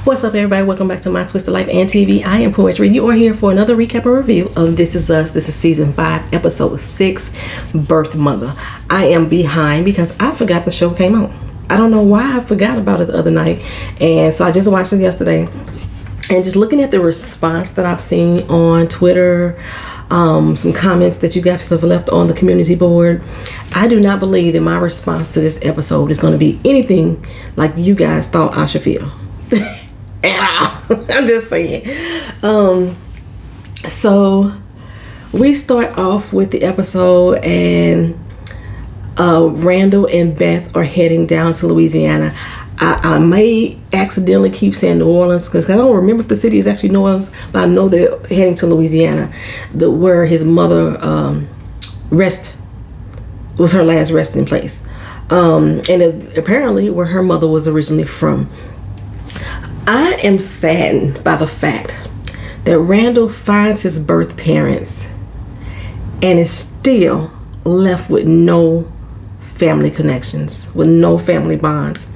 What's up, everybody? Welcome back to My Twisted Life and TV. I am Poetry. You are here for another recap and review of This Is Us. This is season 5, episode 6, Birth Mother. I am behind because I forgot the show came on. I don't know why I forgot about it the other night, and so I just watched it yesterday. And just looking at the response that I've seen on Twitter, some comments that you guys have left on the community board, I do not believe that my response to this episode is going to be anything like you guys thought I should feel. At all. I'm just saying. So we start off with the episode, and Randall and Beth are heading down to Louisiana. I may accidentally keep saying New Orleans because I don't remember if the city is actually New Orleans, but I know they're heading to Louisiana, where his mother was her last resting place, and apparently where her mother was originally from. I am saddened by the fact that Randall finds his birth parents and is still left with no family connections, with no family bonds.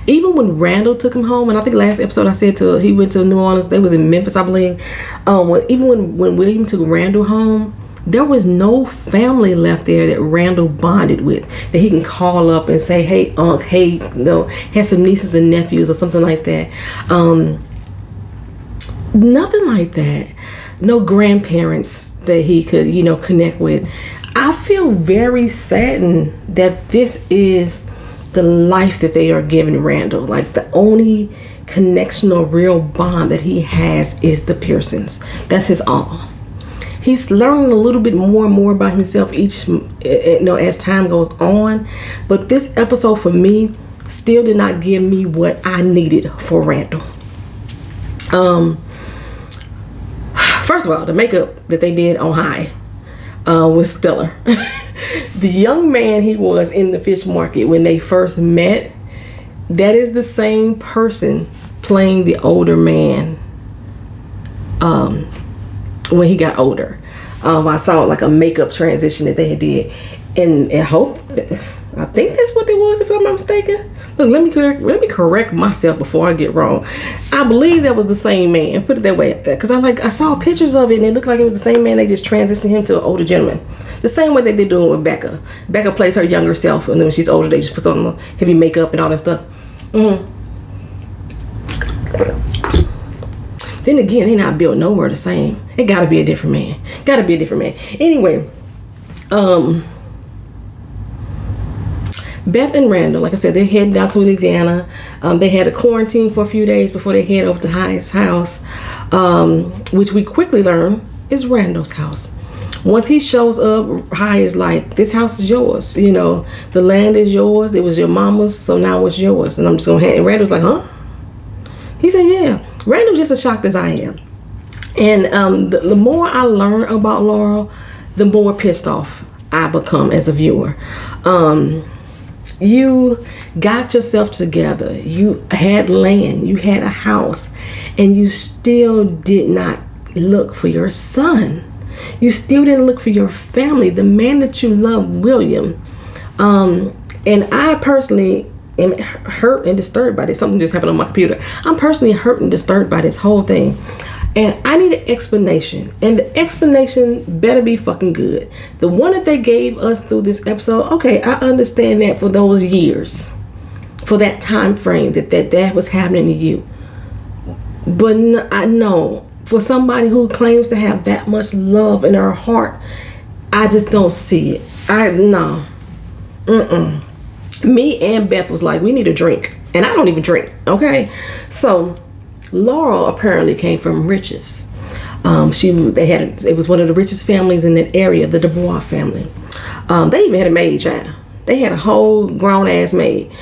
Even when Randall took him home, and I think last episode I said he went to New Orleans, they was in Memphis, I believe. When William took Randall home, there was no family left there that Randall bonded with, that he can call up and say, hey, Unc, hey, had some nieces and nephews or something like that. Nothing like that. No grandparents that he could, connect with. I feel very saddened that this is the life that they are giving Randall. Like, the only connection or real bond that he has is the Pearsons. That's his all. He's learning a little bit more and more about himself as time goes on. But this episode for me still did not give me what I needed for Randall. First of all, the makeup that they did on High was stellar. The young man he was in the fish market when they first met, that is the same person playing the older man when he got older. I saw like a makeup transition that they did, and I think that's what it was, if I'm not mistaken. Look, let me correct myself before I get wrong. I believe that was the same man. Put it that way, because I saw pictures of it and it looked like it was the same man. They just transitioned him to an older gentleman, the same way they did doing with Becca. Becca plays her younger self, and then when she's older, they just put on the heavy makeup and all that stuff. Then again, they not built nowhere the same. It gotta be a different man. Anyway, Beth and Randall, like I said, they're heading down to Louisiana. They had a quarantine for a few days before they head over to High's house, which we quickly learn is Randall's house. Once he shows up, High is like, this house is yours. The land is yours. It was your mama's, so now it's yours. And I'm just going to hand it. And Randall's like, huh? He said, yeah. Randall just as shocked as I am. And the more I learn about Laurel, the more pissed off I become as a viewer. You got yourself together. You had land. You had a house. And you still did not look for your son. You still didn't look for your family, the man that you love, William. And I personally am hurt and disturbed by this. Something just happened on my computer. I'm personally hurt and disturbed by this whole thing. And I need an explanation. And the explanation better be fucking good. The one that they gave us through this episode, okay, I understand that for those years. For that time frame that was happening to you. But I know, for somebody who claims to have that much love in her heart, I just don't see it. No. Me and Beth was like, we need a drink. And I don't even drink, okay? So Laurel apparently came from riches. It was one of the richest families in that area, the Dubois family. They even had a maid child. They had a whole grown-ass maid.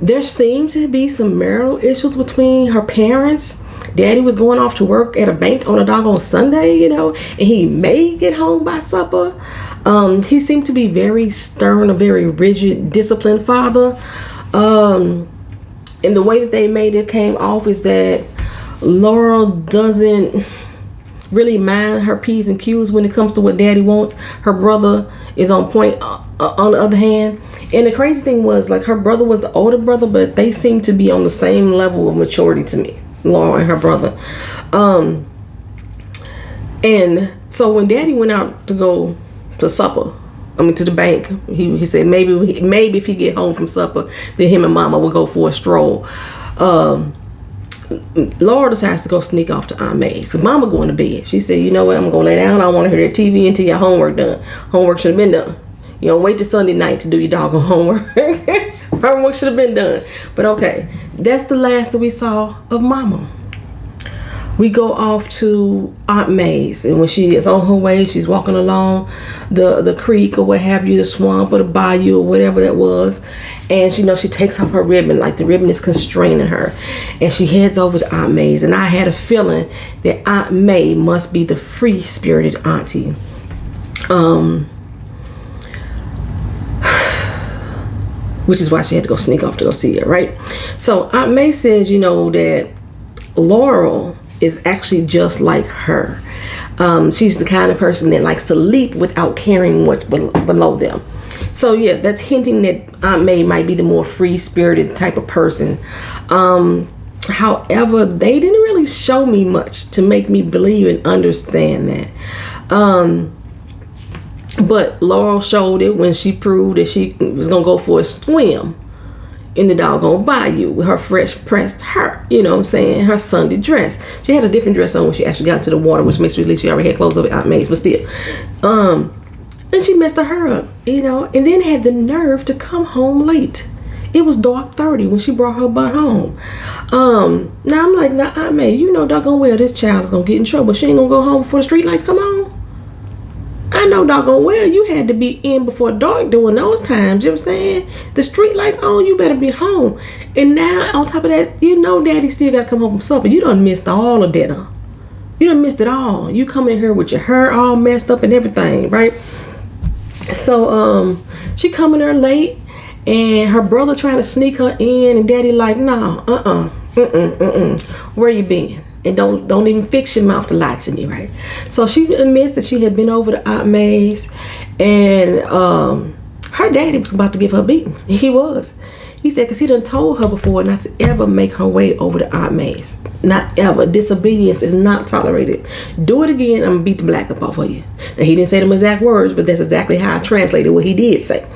There seemed to be some marital issues between her parents. Daddy was going off to work at a bank on a doggone Sunday, and he may get home by supper. He seemed to be very stern, a very rigid, disciplined father. And the way that they made it came off is that Laurel doesn't really mind her P's and Q's when it comes to what Daddy wants. Her brother is on point on the other hand. And the crazy thing was, like, her brother was the older brother, but they seemed to be on the same level of maturity to me. Laurel and her brother. And so when Daddy went out to go to supper, to the bank, he said maybe if he get home from supper, then him and Mama would go for a stroll. Laura decides to go sneak off to Aunt May's. So Mama going to bed. She said, you know what, I'm going to lay down. I don't want to hear that TV until your homework done. Homework should have been done. You don't wait till Sunday night to do your doggone homework. Homework should have been done. But okay, that's the last that we saw of Mama. We go off to Aunt May's, and when she is on her way, she's walking along the creek or what have you, the swamp or the bayou or whatever that was, and she takes off her ribbon, like the ribbon is constraining her, and she heads over to Aunt May's. And I had a feeling that Aunt May must be the free-spirited auntie. Which is why she had to go sneak off to go see her, right? So Aunt May says, that Laurel is actually just like her. She's the kind of person that likes to leap without caring what's below them. So yeah, that's hinting that Aunt May might be the more free-spirited type of person. However, they didn't really show me much to make me believe and understand that. But Laurel showed it when she proved that she was gonna go for a swim in the doggone bayou with her fresh pressed hair, her Sunday dress. She had a different dress on when she actually got into the water, which makes me believe she already had clothes over at Aunt May's, but still. And she messed her hair up, and then had the nerve to come home late. It was dark 30 when she brought her butt home. Now I'm like, now Aunt May, doggone well this child is gonna get in trouble. She ain't gonna go home before the street lights come on. I know doggone well you had to be in before dark during those times. You know what I'm saying? The street lights on, you better be home. And now on top of that, Daddy still got to come home from supper. You done missed all of that. You done missed it all. You come in here with your hair all messed up and everything, right? So she coming there late, and her brother trying to sneak her in, and Daddy like, no, where you been? And don't even fix your mouth to lie to me, right? So she admits that she had been over to Aunt May's, and her daddy was about to give her a beating. He was. He said, because he done told her before not to ever make her way over to Aunt May's. Not ever. Disobedience is not tolerated. Do it again, I'm going to beat the black up off of you. Now, he didn't say them exact words, but that's exactly how I translated what he did say.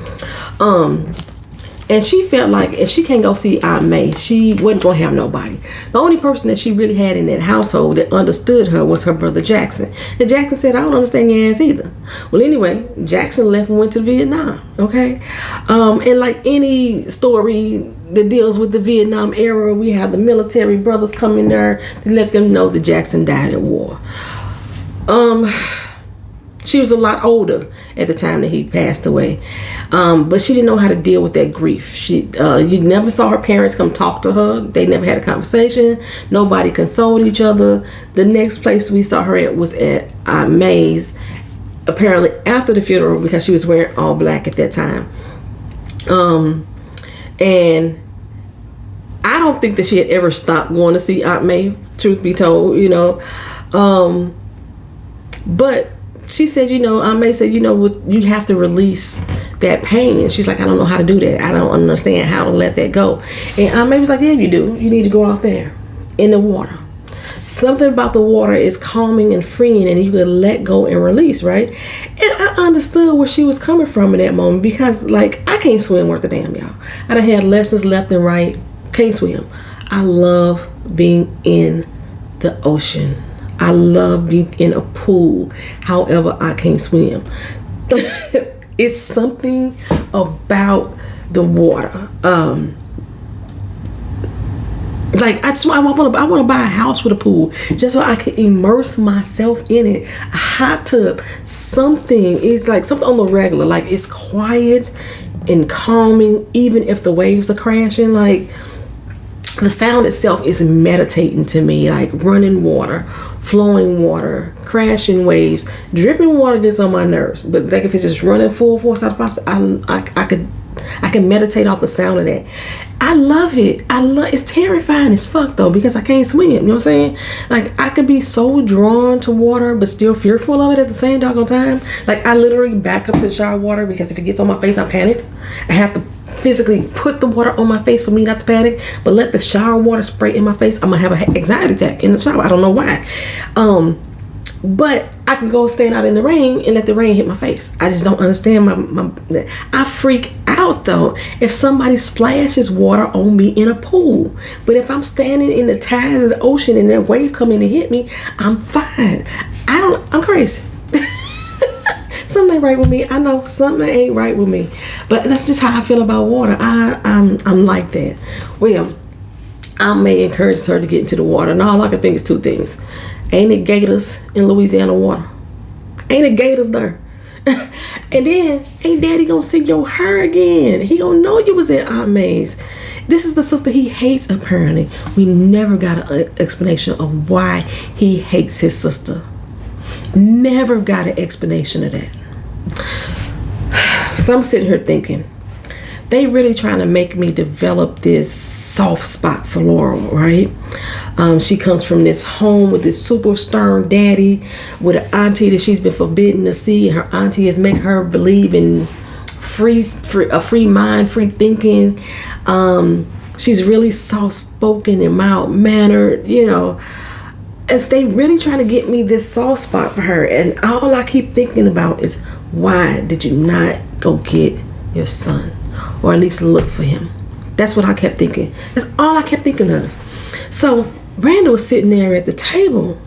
And she felt like if she can't go see Aunt May, she wasn't going to have nobody. The only person that she really had in that household that understood her was her brother Jackson. And Jackson said, I don't understand your ass either. Well, anyway, Jackson left and went to Vietnam, okay? And like any story that deals with the Vietnam era, we have the military brothers come in there to let them know that Jackson died at war. She was a lot older at the time that he passed away, but she didn't know how to deal with that grief. You never saw her parents come talk to her. They never had a conversation. Nobody consoled each other. The next place we saw her at was at Aunt May's, apparently after the funeral, because she was wearing all black at that time. And I don't think that she had ever stopped going to see Aunt May, truth be told, but she said, Aunt May said, you have to release that pain. And she's like, I don't know how to do that. I don't understand how to let that go. And Aunt May was like, yeah, you do. You need to go out there in the water. Something about the water is calming and freeing, and you can let go and release, right? And I understood where she was coming from in that moment, because, like, I can't swim worth a damn, y'all. I done had lessons left and right. Can't swim. I love being in the ocean. I love being in a pool. However, I can't swim. It's something about the water. Like I want to buy a house with a pool just so I can immerse myself in it. A hot tub, something. It's like something on the regular. Like it's quiet and calming, even if the waves are crashing. Like the sound itself is meditating to me. Like running water, flowing water, crashing waves, dripping water gets on my nerves. But like if it's just running full force out of faucet, I can meditate off the sound of that. I love it. It's terrifying as fuck though, because I can't swim. You know what I'm saying? Like I could be so drawn to water but still fearful of it at the same doggone time. Like I literally back up to the shower water because if it gets on my face I panic. I have to physically put the water on my face for me not to panic, but let the shower water spray in my face, I'm gonna have an anxiety attack in the shower. I don't know why. But I can go stand out in the rain and let the rain hit my face. I just don't understand I freak out though if somebody splashes water on me in a pool. But if I'm standing in the tide of the ocean and that wave come in and hit me, I'm fine. I'm crazy. Something ain't right with me. I know something ain't right with me. But that's just how I feel about water. I'm like that. Well, I may encourage her to get into the water, and all I can think is two things. Ain't it gators in Louisiana water? Ain't it gators there? And then, ain't daddy gonna see your hair again? He gonna know you was at Aunt May's. This is the sister he hates, apparently. We never got an explanation of why he hates his sister. Never got an explanation of that. So I'm sitting here thinking, they really trying to make me develop this soft spot for Laurel, right? She comes from this home with this super stern daddy, with an auntie that she's been forbidden to see. Her auntie is making her believe in a free mind, free thinking. She's really soft-spoken and mild-mannered, you know. As they really trying to get me this soft spot for her, and all I keep thinking about is, why did you not go get your son, or at least look for him? That's what I kept thinking. That's all I kept thinking of. So Randall was sitting there at the table,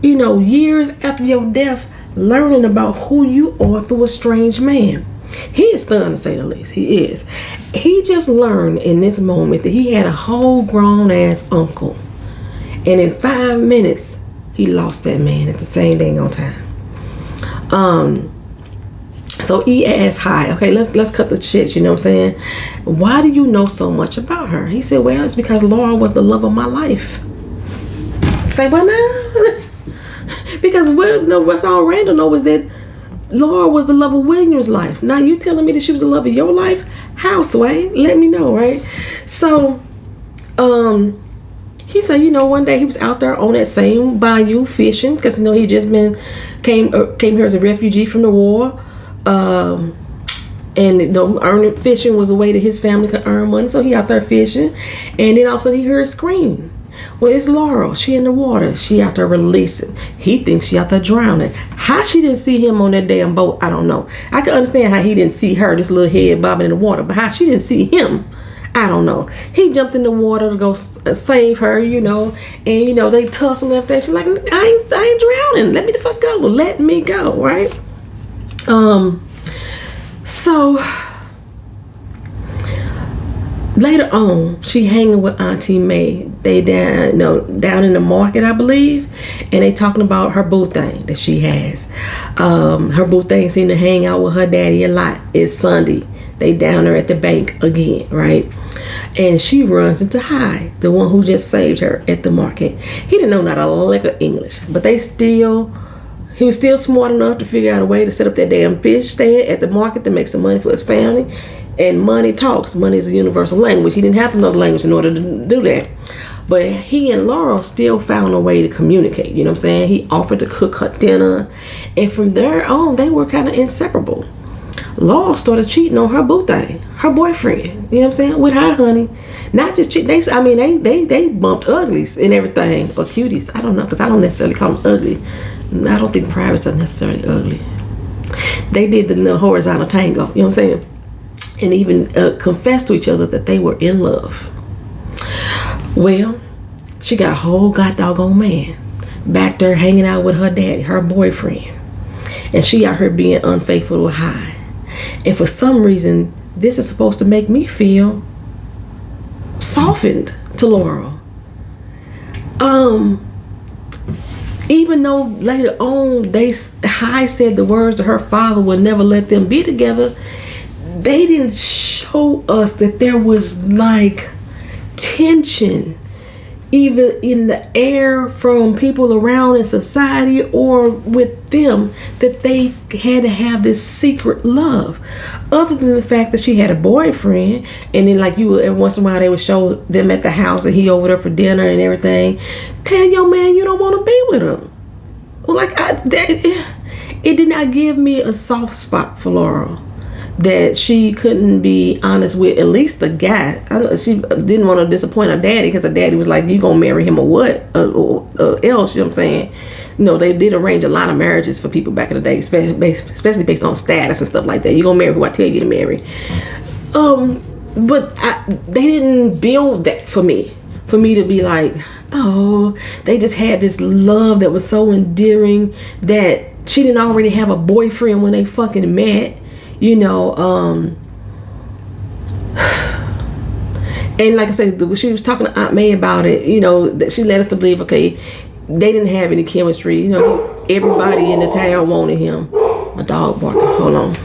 you know, years after your death, learning about who you are through a strange man. He is stunned, to say the least. He is. He just learned in this moment that he had a whole grown ass uncle. And in 5 minutes, he lost that man at the same dang on time. So he asked, hi, okay, let's cut the shit, you know what I'm saying? Why do you know so much about her? He said, well, it's because Laurel was the love of my life. Say what now? Because what's all Randall know is that Laurel was the love of William's life. Now you telling me that she was the love of your life? How, Sway? Let me know, right? So, he said, you know, one day he was out there on that same bayou fishing, because, you know, he just came here as a refugee from the war. And earning fishing was a way that his family could earn money, so he out there fishing. And then all of a sudden he heard a scream. Well, it's Laurel. She in the water. She out there releasing. He thinks she out there drowning. How she didn't see him on that damn boat, I don't know. I can understand how he didn't see her, this little head bobbing in the water, but how she didn't see him, I don't know. He jumped in the water to go save her, you know, and, you know, they tussle and everything. She's like, I ain't drowning. Let me the fuck go. Let me go, right? So later on, she hanging with Auntie May. They down in the market, I believe, and they talking about her boo thing that she has. Her boo thing seem to hang out with her daddy a lot. It's Sunday. They down there at the bank again, right? And she runs into Hy, the one who just saved her at the market. He didn't know not a lick of English, but he was still smart enough to figure out a way to set up that damn fish stand at the market to make some money for his family. And money talks. Money is a universal language. He didn't have to know the language in order to do that. But he and Laurel still found a way to communicate. You know what I'm saying? He offered to cook her dinner. And from there on, they were kind of inseparable. Laurel started cheating on her boo thing, her boyfriend. You know what I'm saying? With her honey. Not just cheat. They bumped uglies and everything. Or cuties. I don't know. Because I don't necessarily call them ugly. I don't think privates are necessarily ugly. They did the little horizontal tango. You know what I'm saying? And even confessed to each other that they were in love. Well, she got a whole doggone man back there hanging out with her daddy, her boyfriend. And she out here being unfaithful to Hy. And for some reason, this is supposed to make me feel softened to Laurel. Even though later on Hy said the words to her father would never let them be together, they didn't show us that there was like tension either in the air from people around in society or with them, that they had to have this secret love, other than the fact that she had a boyfriend. And then like every once in a while they would show them at the house and he over there for dinner and everything. Tell your man you don't want to be with him. Like it did not give me a soft spot for Laurel. that she couldn't be honest with at least the guy. She didn't want to disappoint her daddy, because her daddy was like, you gonna marry him or what, else, you know what I'm saying? They did arrange a lot of marriages for people back in the day, especially based on status and stuff like that. You gonna marry who I tell you to marry. But they didn't build that for me to be like, oh, they just had this love that was so endearing that she didn't already have a boyfriend when they fucking met. And like I said, she was talking to Aunt May about it, that she led us to believe, okay, they didn't have any chemistry. Everybody in the town wanted him. My dog barking. Hold on.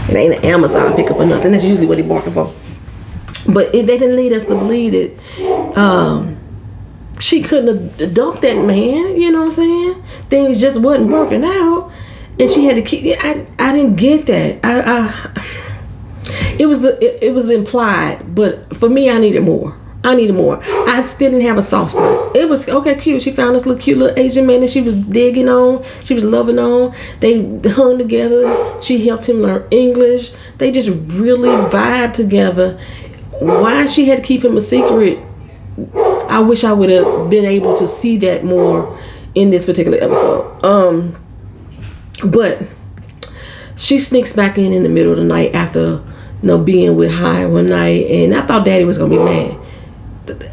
It ain't an Amazon pickup or nothing. That's usually what he barking for. But they didn't lead us to believe that she couldn't have dumped that man. You know what I'm saying? Things just wasn't working out, and she had to keep. I didn't get that. It was implied, but for me, I needed more. I still didn't have a soft spot. It was okay, cute. She found this cute little Asian man that she was digging on. She was loving on. They hung together. She helped him learn English. They just really vibed together. Why she had to keep him a secret, I wish I would have been able to see that more in this particular episode. But she sneaks back in the middle of the night after being with High one night, and I thought Daddy was gonna be mad.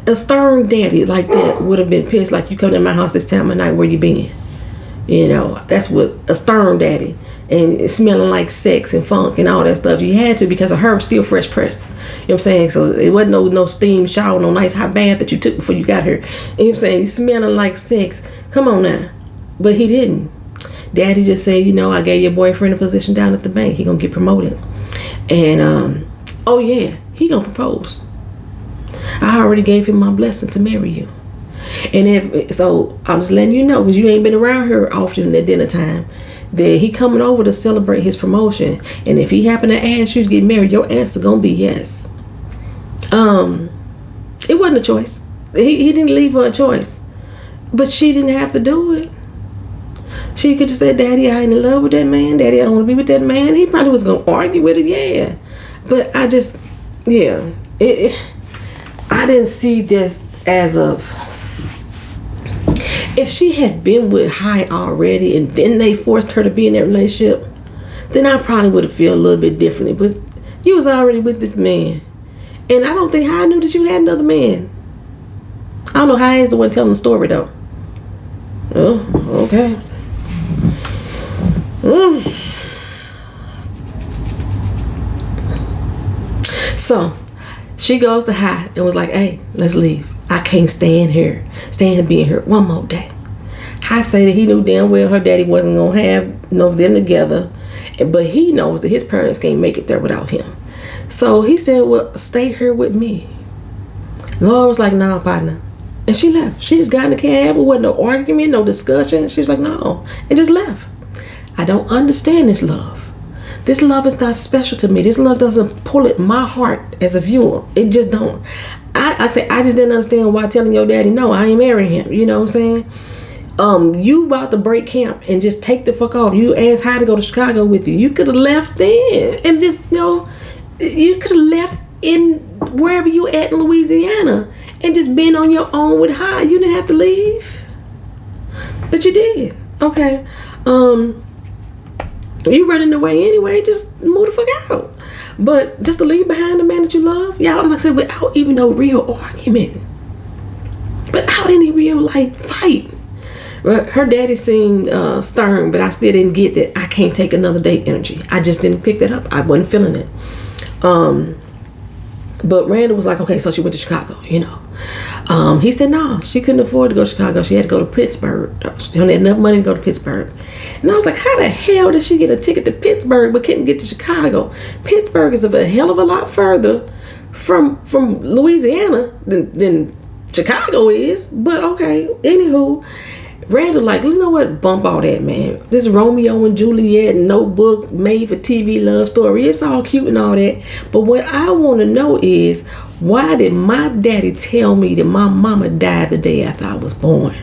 A stern daddy like that would have been pissed, like, you come to my house this time of night, where you been? That's what a stern daddy, and smelling like sex and funk and all that stuff. You had to, because of her still fresh press. You know what I'm saying? So it wasn't no steam shower, no nice hot bath that you took before you got here. You know what I'm saying? You smelling like sex. Come on now. But he didn't. Daddy just said, I gave your boyfriend a position down at the bank. He gonna get promoted. And oh yeah, he gonna propose. I already gave him my blessing to marry you. And so I'm just letting you know, because you ain't been around here often at dinner time, that he coming over to celebrate his promotion. And if he happen to ask you to get married, your answer gonna be yes. It wasn't a choice. He didn't leave her a choice, but she didn't have to do it. She could have said, Daddy, I ain't in love with that man. Daddy, I don't want to be with that man. He probably was gonna argue with it, yeah. But I just, I didn't see this as if she had been with High already and then they forced her to be in that relationship, then I probably would have felt a little bit differently. But you was already with this man, and I don't think High knew that you had another man. I don't know, High is the one telling the story though. Oh, okay. So she goes to High and was like, hey, let's leave. I can't stand being here one more day. High say that he knew damn well her daddy wasn't gonna have them together, but he knows that his parents can't make it there without him. So he said, well, stay here with me. Laurel was like, nah, partner. And she left. She just got in the cab. There wasn't no argument, no discussion. She was like, no, and just left. I don't understand this love. This love is not special to me. This love doesn't pull at my heart as a viewer. It just don't. I just didn't understand why telling your daddy, no, I ain't marrying him. You know what I'm saying? You about to break camp and just take the fuck off. You asked High to go to Chicago with you. You could have left then. And just, you could have left in wherever you at in Louisiana and just been on your own with High. You didn't have to leave. But you did. Okay. You running away anyway, just move the fuck out. But just to leave behind the man that you love, I'm like I said, without even no real argument, without any real fight. Her daddy seemed stern, but I still didn't get that I can't take another date energy. I just didn't pick that up. I wasn't feeling it. But Randall was like, okay, so she went to Chicago, He said no, she couldn't afford to go to Chicago. She had to go to Pittsburgh. She only had enough money to go to Pittsburgh. And I was like, how the hell did she get a ticket to Pittsburgh but couldn't get to Chicago? Pittsburgh is a hell of a lot further from Louisiana than Chicago is. But okay, anywho, Randall like, you know what? Bump all that, man. This Romeo and Juliet notebook made for TV love story. It's all cute and all that. But what I want to know is, why did my daddy tell me that my mama died the day after I was born?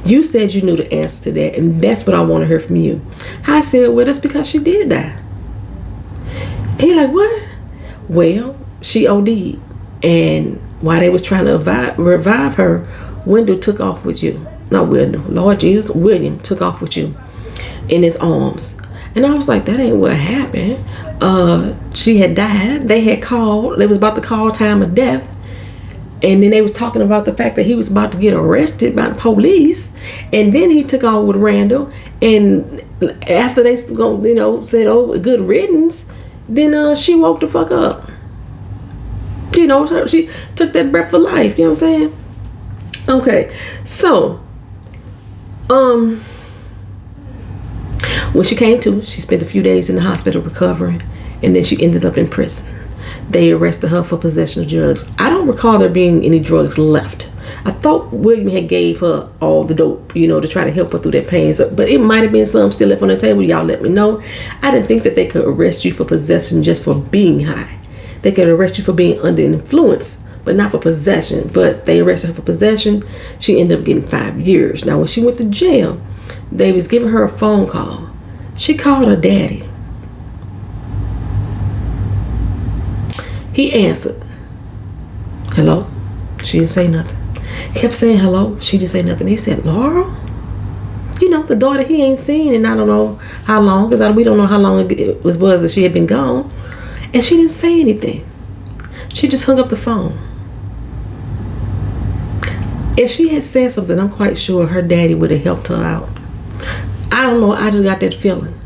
You said you knew the answer to that, and that's what I want to hear from you. I said, well, that's because she did die. He like, what? Well, she OD'd, and while they was trying to revive her, Wendell took off with you. Not Wendell, Lord Jesus, William took off with you in his arms. And I was like, that ain't what happened. She had died. They had called. They was about to call time of death. And then they was talking about the fact that he was about to get arrested by the police. And then he took off with Randall. And after they, said, oh, good riddance, then she woke the fuck up. She took that breath of life. You know what I'm saying? Okay, so when she came to, she spent a few days in the hospital recovering, and then she ended up in prison. They arrested her for possession of drugs. I don't recall there being any drugs left. I thought William had gave her all the dope, to try to help her through that pain. So, but it might have been some still left on the table. Y'all let me know. I didn't think that they could arrest you for possession just for being high. They could arrest you for being under influence, but not for possession. But they arrested her for possession. She ended up getting 5 years. Now, when she went to jail, they was giving her a phone call. She called her daddy. He answered. Hello? She didn't say nothing. Kept saying hello. She didn't say nothing. He said, Laurel? The daughter he ain't seen in I don't know how long, because we don't know how long it was that she had been gone. And she didn't say anything. She just hung up the phone. If she had said something, I'm quite sure her daddy would have helped her out. I don't know. I just got that feeling.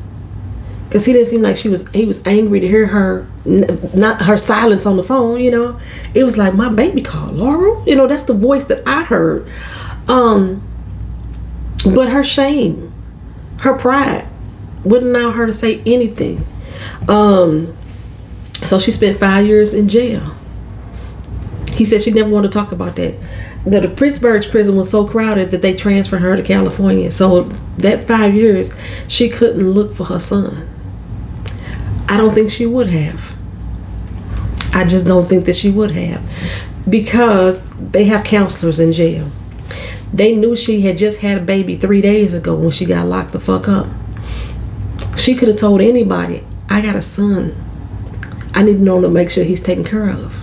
Because he didn't seem like he was angry to hear her, not her silence on the phone, It was like, my baby called Laurel. That's the voice that I heard. But her shame, her pride wouldn't allow her to say anything. So she spent 5 years in jail. He said she never wanted to talk about that. The Pittsburgh prison was so crowded that they transferred her to California. So that 5 years, she couldn't look for her son. I don't think she would have. I just don't think that she would have. Because they have counselors in jail. They knew she had just had a baby 3 days ago when she got locked the fuck up. She could have told anybody, I got a son. I need to know to make sure he's taken care of.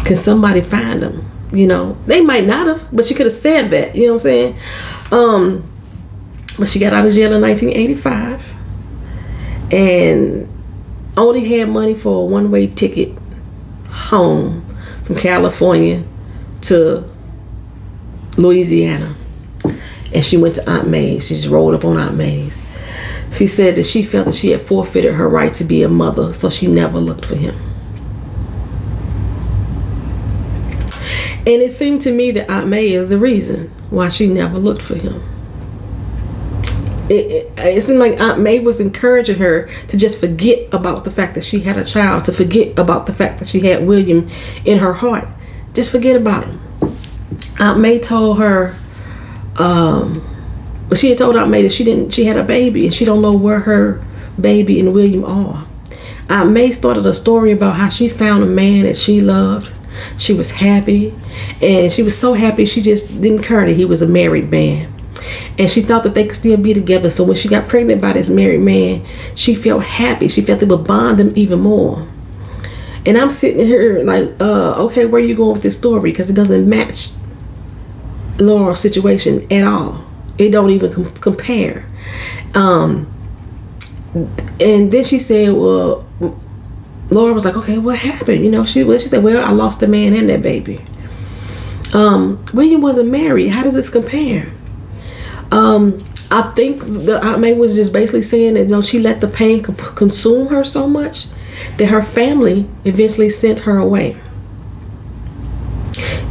Can somebody find him? They might not have, but she could have said that. You know what I'm saying? But she got out of jail in 1985 and only had money for a one-way ticket home from California to Louisiana. And she went to Aunt May's. She just rolled up on Aunt May's. She said that she felt that she had forfeited her right to be a mother, so she never looked for him. And it seemed to me that Aunt May is the reason why she never looked for him. It seemed like Aunt May was encouraging her to just forget about the fact that she had a child, to forget about the fact that she had William in her heart. Just forget about him. Aunt May told her, she had told Aunt May that she had a baby and she don't know where her baby and William are. Aunt May started a story about how she found a man that she loved. She was happy, and she was so happy she just didn't care that he was a married man. And she thought that they could still be together. So when she got pregnant by this married man, she felt happy. She felt it would bond them even more. And I'm sitting here like, okay, where are you going with this story? Because it doesn't match Laurel's situation at all. It don't even compare. And then she said, well, Laura was like, okay, what happened? She said, well, I lost the man and that baby. William wasn't married. How does this compare? I think Aunt May was just basically saying that she let the pain consume her so much that her family eventually sent her away.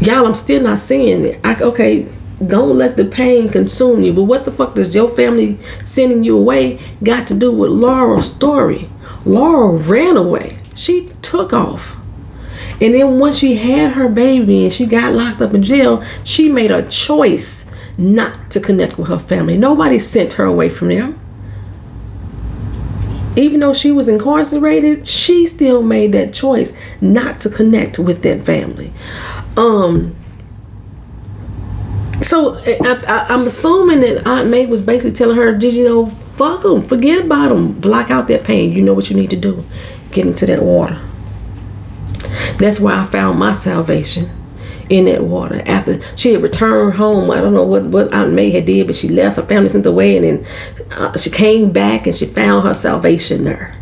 Y'all, I'm still not seeing it. Okay, don't let the pain consume you. But what the fuck does your family sending you away got to do with Laurel's story? Laurel ran away. She took off. And then once she had her baby and she got locked up in jail, she made a choice not to connect with her family. Nobody sent her away from them. Even though she was incarcerated, she still made that choice not to connect with that family. So I'm assuming that Aunt May was basically telling her, did you know, fuck them, forget about them, block out that pain. You know what you need to do, get into that water. That's where I found my salvation, in that water. After she had returned home, I don't know what Aunt May had did, but she left, her family sent away, and then she came back and she found her salvation there.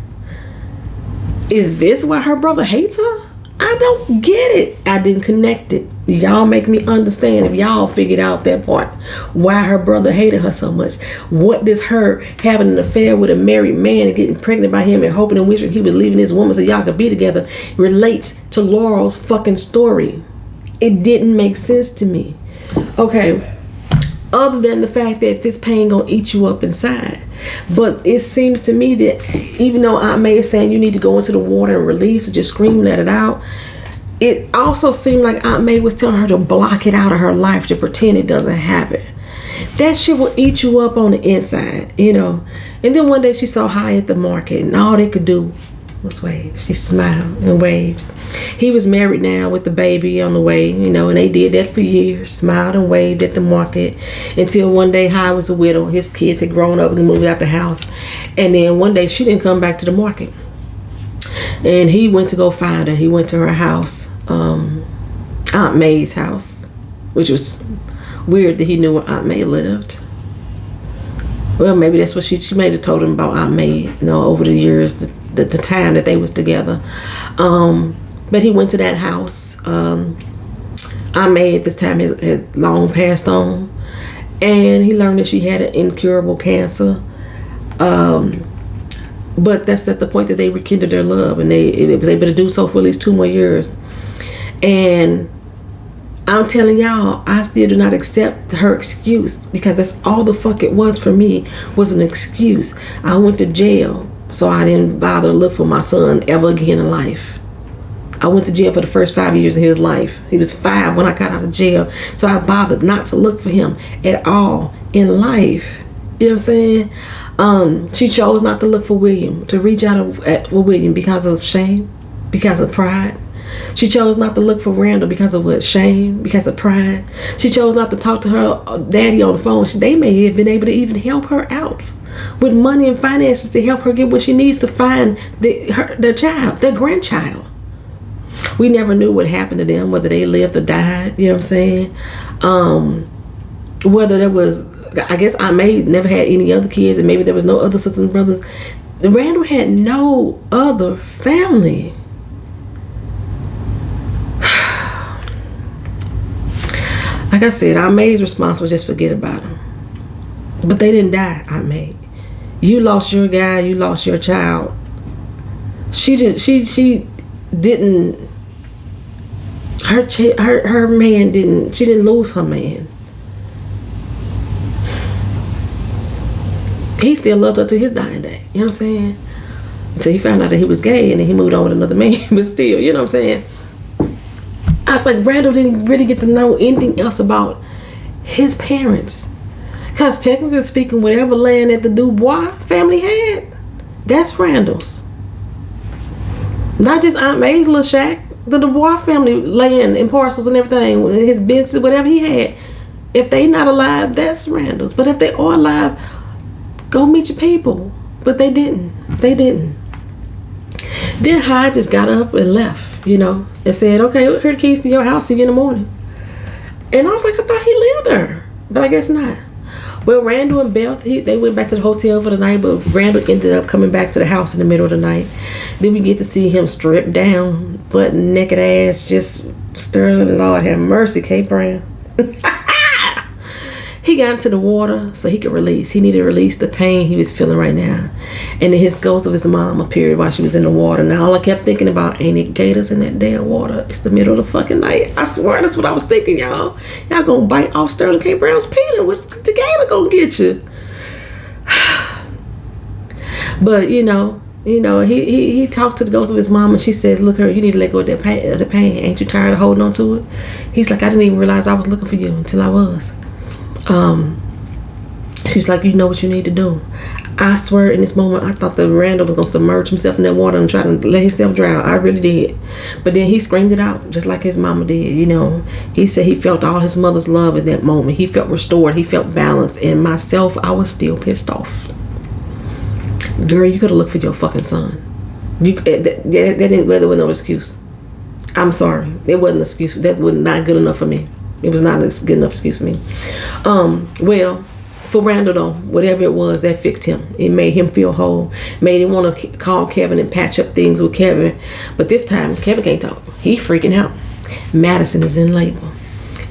Is this why her brother hates her? I don't get it. I didn't connect it. Y'all make me understand, if y'all figured out that part, why her brother hated her so much. What does her having an affair with a married man and getting pregnant by him and hoping and wishing he was leaving this woman so y'all could be together relates to Laurel's fucking story? It didn't make sense to me. Okay, other than the fact that this pain gonna eat you up inside. But it seems to me that even though Aunt May is saying you need to go into the water and release or just scream, let it out, it also seemed like Aunt May was telling her to block it out of her life, to pretend it doesn't happen. That shit will eat you up on the inside, you know. And then one day she saw High at the market, and all they could do was wave. She smiled and waved. He was married now with the baby on the way, you know, and they did that for years. Smiled and waved at the market until one day High was a widow. His kids had grown up and moved out the house. And then one day she didn't come back to the market. And he went to go find her. He went to her house, Aunt May's house, which was weird that he knew where Aunt May lived. Well, maybe that's what she may have told him about Aunt May, you know, over the years, the time that they was together. But he went to that house. Aunt May at this time had long passed on, and he learned that she had an incurable cancer. But that's at the point that they rekindled their love, and it was able to do so for at least 2 more years. And I'm telling y'all, I still do not accept her excuse, because that's all the fuck it was for me, was an excuse. I went to jail, so I didn't bother to look for my son ever again in life. I went to jail for the first 5 years of his life. He was 5 when I got out of jail, so I bothered not to look for him at all in life. You know what I'm saying? She chose not to look for William, to reach out for William because of shame, because of pride. She chose not to look for Randall because of what? Shame, because of pride. She chose not to talk to her daddy on the phone. They may have been able to even help her out with money and finances to help her get what she needs to find their child, their grandchild. We never knew what happened to them, whether they lived or died, you know what I'm saying? Whether there was, I guess Aunt May never had any other kids, and maybe there was no other sisters and brothers. Randall had no other family. Like I said, Aunt May's response was just forget about him. But they didn't die, Aunt May. You lost your guy, you lost your child. She didn't, her man didn't, she didn't lose her man. He still loved her to his dying day, you know what I'm saying? Until he found out that he was gay, and then he moved on with another man, but still, you know what I'm saying? I was like, Randall didn't really get to know anything else about his parents. Because technically speaking, whatever land that the Dubois family had, that's Randall's. Not just Aunt May's little shack. The Dubois family land and parcels and everything, his business, whatever he had. If they not alive, that's Randall's. But if they are alive, go meet your people. But they didn't. They didn't. Then Hyde just got up and left, you know, and said, okay, here are the keys to your house. See you in the morning. And I was like, I thought he lived there. But I guess not. Well, Randall and Beth, they went back to the hotel for the night, but Randall ended up coming back to the house in the middle of the night. Then we get to see him stripped down, butt naked ass, just stirring. Lord have mercy, K. Brown. He got into the water so he could release. He needed to release the pain he was feeling right now. And then his ghost of his mom appeared while she was in the water. Now all I kept thinking about, ain't it gators in that damn water? It's the middle of the fucking night. I swear that's what I was thinking, y'all. Y'all gonna bite off Sterling K. Brown's peanut. What's the gator gonna get you? But you know, he talked to the ghost of his mom, and she says, look, her, you need to let go of the pain. Ain't you tired of holding on to it? He's like, I didn't even realize I was looking for you until I was. She's like, you know what you need to do. I swear in this moment I thought that Randall was gonna submerge himself in that water and try to let himself drown. I really did. But then he screamed it out just like his mama did, you know. He said he felt all his mother's love in that moment. He felt restored, he felt balanced. And myself, I was still pissed off. Girl, you gotta look for your fucking son. There was no excuse. I'm sorry. It wasn't an excuse. That was not good enough for me. It was not a good enough excuse for me. Well, for Randall though, whatever it was, that fixed him. It made him feel whole. Made him want to call Kevin and patch up things with Kevin. But this time, Kevin can't talk. He freaking out. Madison is in labor.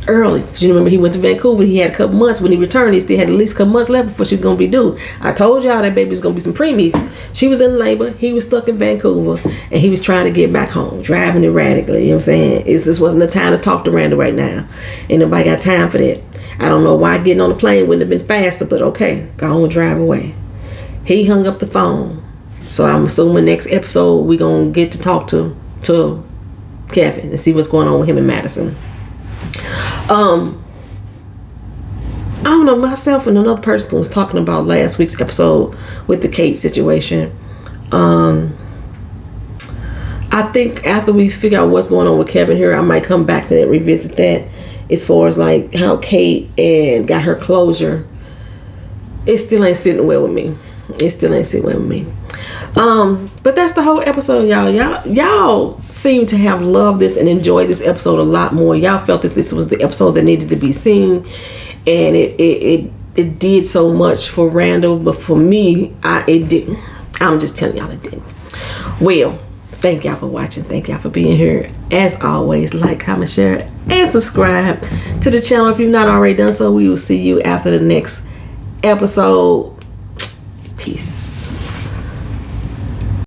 Early. You remember he went to Vancouver. He had a couple months. When he returned, he still had at least a couple months left before she was going to be due. I told y'all that baby was going to be some preemies. She was in labor. He was stuck in Vancouver. And he was trying to get back home. Driving erratically. You know what I'm saying? This wasn't the time to talk to Randall right now. Ain't nobody got time for that. I don't know why getting on the plane wouldn't have been faster. But okay. Go on and drive away. He hung up the phone. So I'm assuming next episode we going to get to talk to Kevin and see what's going on with him and Madison. I don't know, myself and another person was talking about last week's episode with the Kate situation. I think after we figure out what's going on with Kevin here, I might come back to that, revisit that, as far as like how Kate and got her closure. It still ain't sitting well with me. But that's the whole episode, y'all. Y'all seem to have loved this and enjoyed this episode a lot more. Y'all felt that this was the episode that needed to be seen, and it did so much for Randall, but for me, it didn't. I'm just telling y'all it didn't. Well, thank y'all for watching. Thank y'all for being here. As always, like, comment, share, and subscribe to the channel if you've not already done so. We will see you after the next episode. Peace.